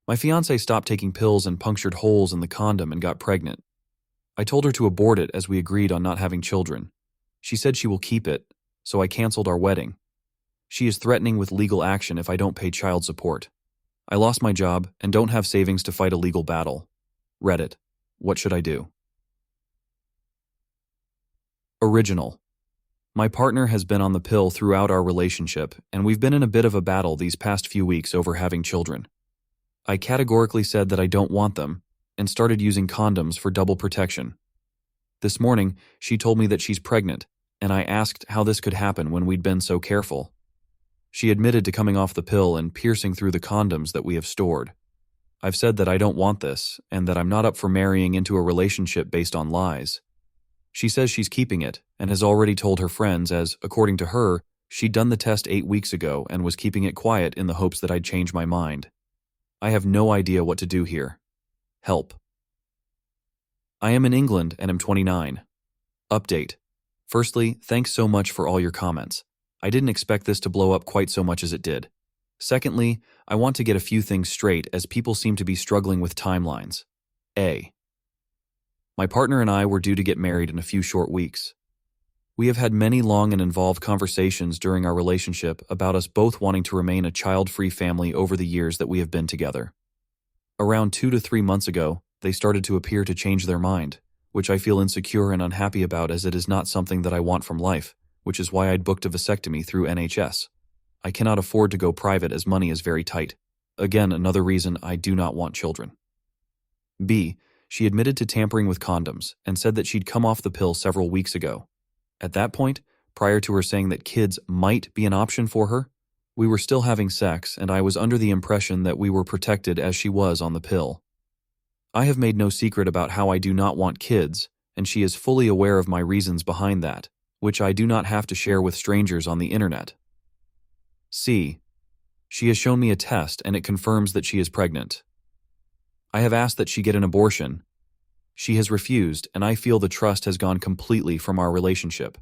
My fiancée stopped taking pills and punctured holes in the condom and got pregnant. I told her to abort it as we agreed on not having children. She said she will keep it, so I canceled our wedding. She is threatening with legal action if I don't pay child support. I lost my job and don't have savings to fight a legal battle. Reddit. What should I do? Original. My partner has been on the pill throughout our relationship, and we've been in a bit of a battle these past few weeks over having children. I categorically said that I don't want them, and started using condoms for double protection. This morning, she told me that she's pregnant, and I asked how this could happen when we'd been so careful. She admitted to coming off the pill and piercing through the condoms that we have stored. I've said that I don't want this, and that I'm not up for marrying into a relationship based on lies. She says she's keeping it, and has already told her friends as, according to her, she'd done the test 8 weeks ago and was keeping it quiet in the hopes that I'd change my mind. I have no idea what to do here. Help. I am in England and am 29. Update. Firstly, thanks so much for all your comments. I didn't expect this to blow up quite so much as it did. Secondly, I want to get a few things straight as people seem to be struggling with timelines. A. My partner and I were due to get married in a few short weeks. We have had many long and involved conversations during our relationship about us both wanting to remain a child-free family over the years that we have been together. Around 2 to 3 months ago, they started to appear to change their mind, which I feel insecure and unhappy about as it is not something that I want from life, which is why I'd booked a vasectomy through NHS. I cannot afford to go private as money is very tight. Again, another reason I do not want children. B. She admitted to tampering with condoms and said that she'd come off the pill several weeks ago. At that point, prior to her saying that kids might be an option for her, we were still having sex and I was under the impression that we were protected as she was on the pill. I have made no secret about how I do not want kids, and she is fully aware of my reasons behind that, which I do not have to share with strangers on the internet. C. She has shown me a test and it confirms that she is pregnant. I have asked that she get an abortion. She has refused, and I feel the trust has gone completely from our relationship.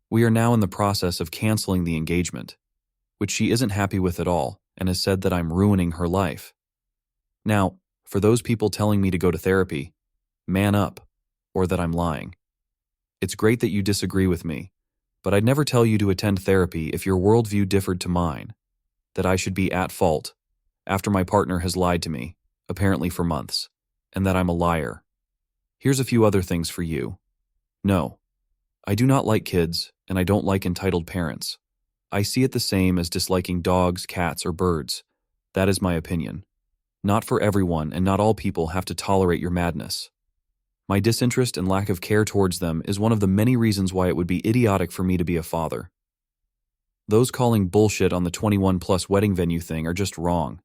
We are now in the process of canceling the engagement, which she isn't happy with at all, and has said that I'm ruining her life. Now, for those people telling me to go to therapy, man up, or that I'm lying. It's great that you disagree with me, but I'd never tell you to attend therapy if your worldview differed to mine, that I should be at fault, after my partner has lied to me, apparently for months, and that I'm a liar. Here's a few other things for you. No, I do not like kids, and I don't like entitled parents. I see it the same as disliking dogs, cats, or birds. That is my opinion. Not for everyone, and not all people have to tolerate your madness. My disinterest and lack of care towards them is one of the many reasons why it would be idiotic for me to be a father. Those calling bullshit on the 21-plus wedding venue thing are just wrong.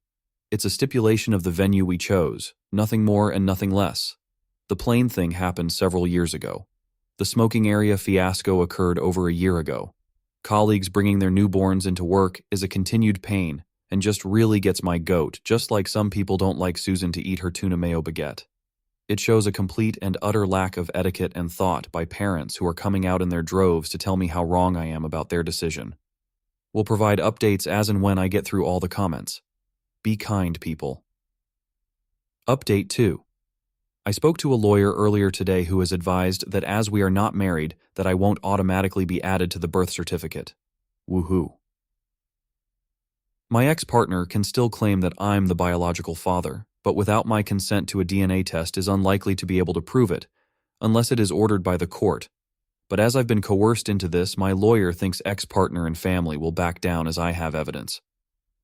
It's a stipulation of the venue we chose, nothing more and nothing less. The plane thing happened several years ago. The smoking area fiasco occurred over a year ago. Colleagues bringing their newborns into work is a continued pain and just really gets my goat, just like some people don't like Susan to eat her tuna mayo baguette. It shows a complete and utter lack of etiquette and thought by parents who are coming out in their droves to tell me how wrong I am about their decision. We'll provide updates as and when I get through all the comments. Be kind, people. Update 2. I spoke to a lawyer earlier today who has advised that as we are not married, that I won't automatically be added to the birth certificate. Woohoo. My ex-partner can still claim that I'm the biological father, but without my consent to a DNA test is unlikely to be able to prove it, unless it is ordered by the court. But as I've been coerced into this, my lawyer thinks ex-partner and family will back down as I have evidence.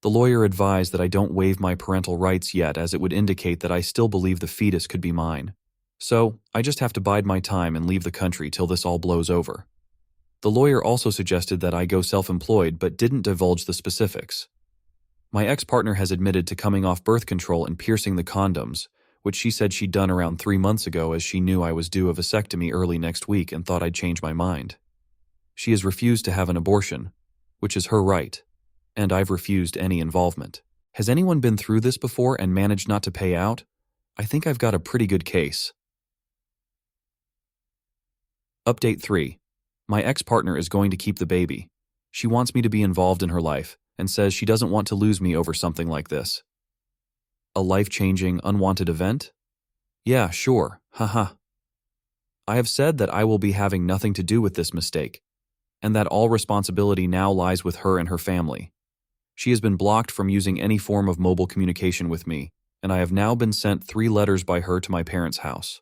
The lawyer advised that I don't waive my parental rights yet, as it would indicate that I still believe the fetus could be mine. So, I just have to bide my time and leave the country till this all blows over. The lawyer also suggested that I go self-employed but didn't divulge the specifics. My ex-partner has admitted to coming off birth control and piercing the condoms, which she said she'd done around 3 months ago as she knew I was due a vasectomy early next week and thought I'd change my mind. She has refused to have an abortion, which is her right, and I've refused any involvement. Has anyone been through this before and managed not to pay out? I think I've got a pretty good case. Update 3. My ex-partner is going to keep the baby. She wants me to be involved in her life and says she doesn't want to lose me over something like this. A life-changing, unwanted event? Yeah, sure, haha. I have said that I will be having nothing to do with this mistake, and that all responsibility now lies with her and her family. She has been blocked from using any form of mobile communication with me, and I have now been sent 3 letters by her to my parents' house.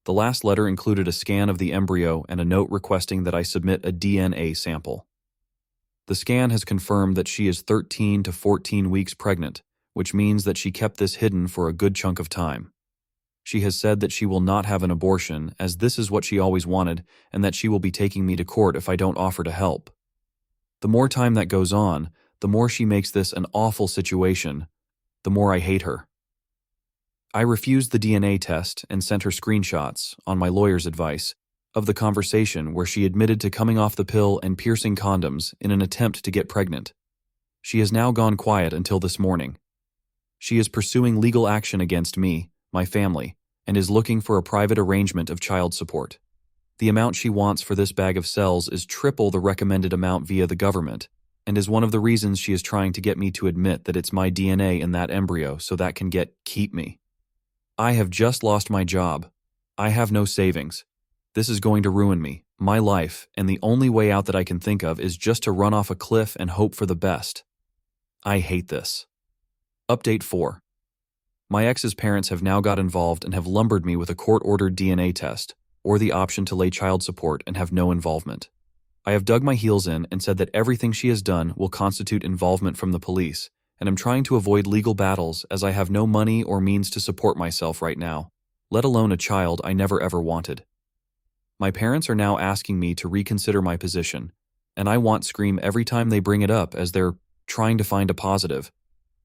The last letter included a scan of the embryo and a note requesting that I submit a DNA sample. The scan has confirmed that she is 13 to 14 weeks pregnant, which means that she kept this hidden for a good chunk of time. She has said that she will not have an abortion, as this is what she always wanted, and that she will be taking me to court if I don't offer to help. The more time that goes on, the more she makes this an awful situation, the more I hate her. I refused the DNA test and sent her screenshots, on my lawyer's advice, of the conversation where she admitted to coming off the pill and piercing condoms in an attempt to get pregnant. She has now gone quiet until this morning. She is pursuing legal action against me, my family, and is looking for a private arrangement of child support. The amount she wants for this bag of cells is triple the recommended amount via the government, and is one of the reasons she is trying to get me to admit that it's my DNA in that embryo so that can keep me. I have just lost my job. I have no savings. This is going to ruin me, my life, and the only way out that I can think of is just to run off a cliff and hope for the best. I hate this. Update 4. My ex's parents have now got involved and have lumbered me with a court-ordered DNA test, or the option to lay child support and have no involvement. I have dug my heels in and said that everything she has done will constitute involvement from the police, and am trying to avoid legal battles as I have no money or means to support myself right now, let alone a child I never ever wanted. My parents are now asking me to reconsider my position, and I want scream every time they bring it up as they're trying to find a positive,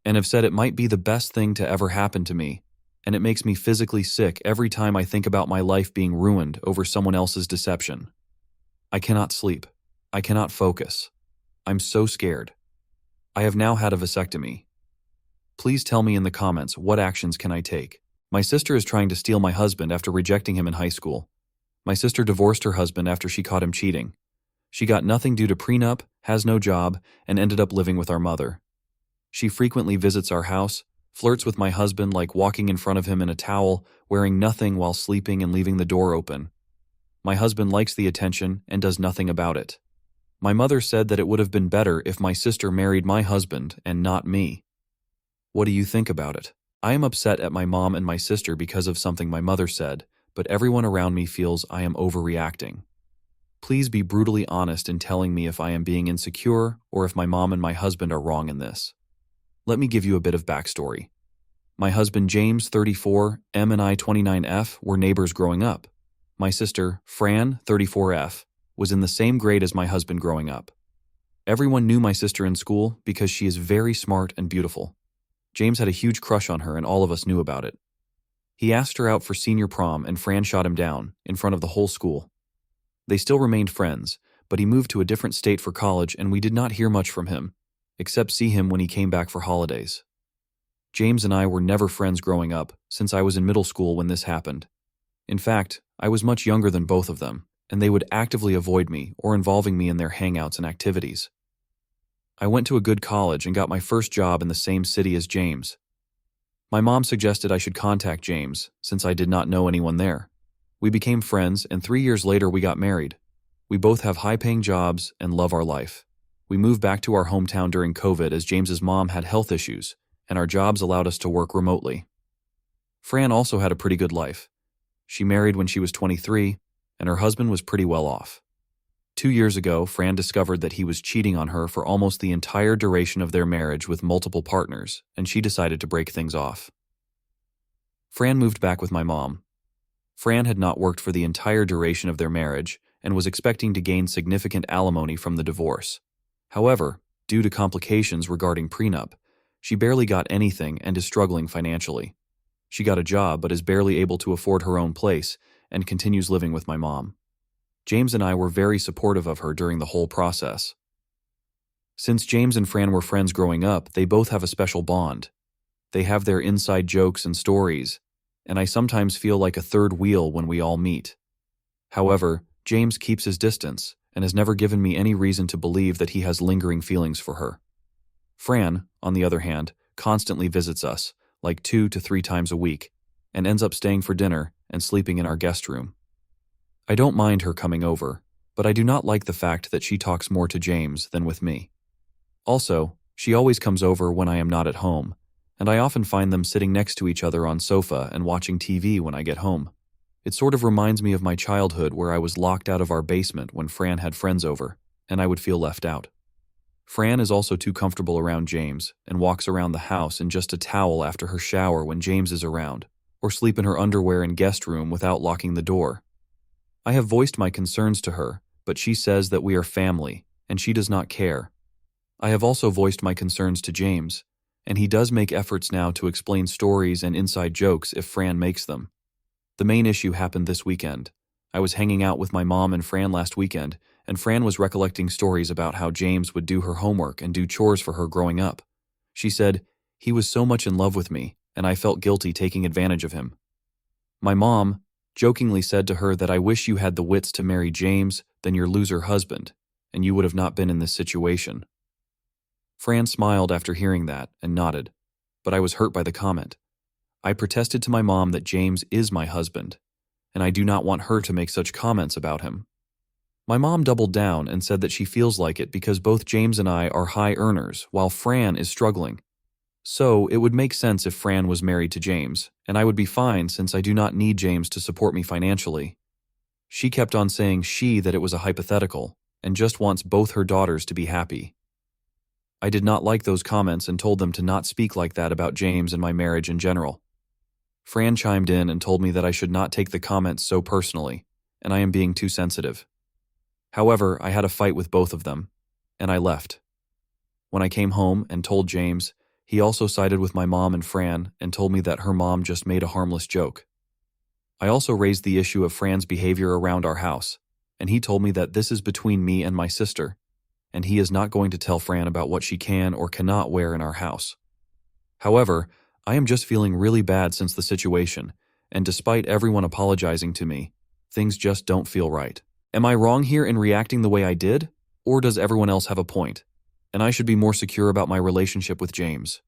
and have said it might be the best thing to ever happen to me, and it makes me physically sick every time I think about my life being ruined over someone else's deception. I cannot sleep. I cannot focus. I'm so scared. I have now had a vasectomy. Please tell me in the comments what actions can I take. My sister is trying to steal my husband after rejecting him in high school. My sister divorced her husband after she caught him cheating. She got nothing due to prenup, has no job, and ended up living with our mother. She frequently visits our house, flirts with my husband like walking in front of him in a towel, wearing nothing while sleeping and leaving the door open. My husband likes the attention and does nothing about it. My mother said that it would have been better if my sister married my husband and not me. What do you think about it? I am upset at my mom and my sister because of something my mother said, but everyone around me feels I am overreacting. Please be brutally honest in telling me if I am being insecure or if my mom and my husband are wrong in this. Let me give you a bit of backstory. My husband James, 34, M and I, 29F, were neighbors growing up. My sister, Fran, 34F, was in the same grade as my husband growing up. Everyone knew my sister in school because she is very smart and beautiful. James had a huge crush on her and all of us knew about it. He asked her out for senior prom and Fran shot him down in front of the whole school. They still remained friends, but he moved to a different state for college and we did not hear much from him, except see him when he came back for holidays. James and I were never friends growing up, since I was in middle school when this happened. In fact, I was much younger than both of them, and they would actively avoid me or involving me in their hangouts and activities. I went to a good college and got my first job in the same city as James. My mom suggested I should contact James, since I did not know anyone there. We became friends, and 3 years later we got married. We both have high-paying jobs and love our life. We moved back to our hometown during COVID as James's mom had health issues, and our jobs allowed us to work remotely. Fran also had a pretty good life. She married when she was 23, and her husband was pretty well off. 2 years ago, Fran discovered that he was cheating on her for almost the entire duration of their marriage with multiple partners, and she decided to break things off. Fran moved back with my mom. Fran had not worked for the entire duration of their marriage and was expecting to gain significant alimony from the divorce. However, due to complications regarding prenup, she barely got anything and is struggling financially. She got a job but is barely able to afford her own place and continues living with my mom. James and I were very supportive of her during the whole process. Since James and Fran were friends growing up, they both have a special bond. They have their inside jokes and stories, and I sometimes feel like a third wheel when we all meet. However, James keeps his distance and has never given me any reason to believe that he has lingering feelings for her. Fran, on the other hand, constantly visits us, like 2 to 3 times a week, and ends up staying for dinner and sleeping in our guest room. I don't mind her coming over, but I do not like the fact that she talks more to James than with me. Also, she always comes over when I am not at home, and I often find them sitting next to each other on sofa and watching TV when I get home. It sort of reminds me of my childhood where I was locked out of our basement when Fran had friends over, and I would feel left out. Fran is also too comfortable around James and walks around the house in just a towel after her shower when James is around, or sleep in her underwear in guest room without locking the door. I have voiced my concerns to her, but she says that we are family, and she does not care. I have also voiced my concerns to James, and he does make efforts now to explain stories and inside jokes if Fran makes them. The main issue happened this weekend. I was hanging out with my mom and Fran last weekend, and Fran was recollecting stories about how James would do her homework and do chores for her growing up. She said, "He was so much in love with me, and I felt guilty taking advantage of him." My mom jokingly said to her that I wish you had the wits to marry James than your loser husband, and you would have not been in this situation. Fran smiled after hearing that and nodded, but I was hurt by the comment. I protested to my mom that James is my husband, and I do not want her to make such comments about him. My mom doubled down and said that she feels like it because both James and I are high earners while Fran is struggling. So it would make sense if Fran was married to James, and I would be fine since I do not need James to support me financially. She kept on saying that it was a hypothetical and just wants both her daughters to be happy. I did not like those comments and told them to not speak like that about James and my marriage in general. Fran chimed in and told me that I should not take the comments so personally, and I am being too sensitive. However, I had a fight with both of them, and I left. When I came home and told James, he also sided with my mom and Fran and told me that her mom just made a harmless joke. I also raised the issue of Fran's behavior around our house, and he told me that this is between me and my sister, and he is not going to tell Fran about what she can or cannot wear in our house. However, I am just feeling really bad since the situation, and despite everyone apologizing to me, things just don't feel right. Am I wrong here in reacting the way I did, or does everyone else have a point? And I should be more secure about my relationship with James.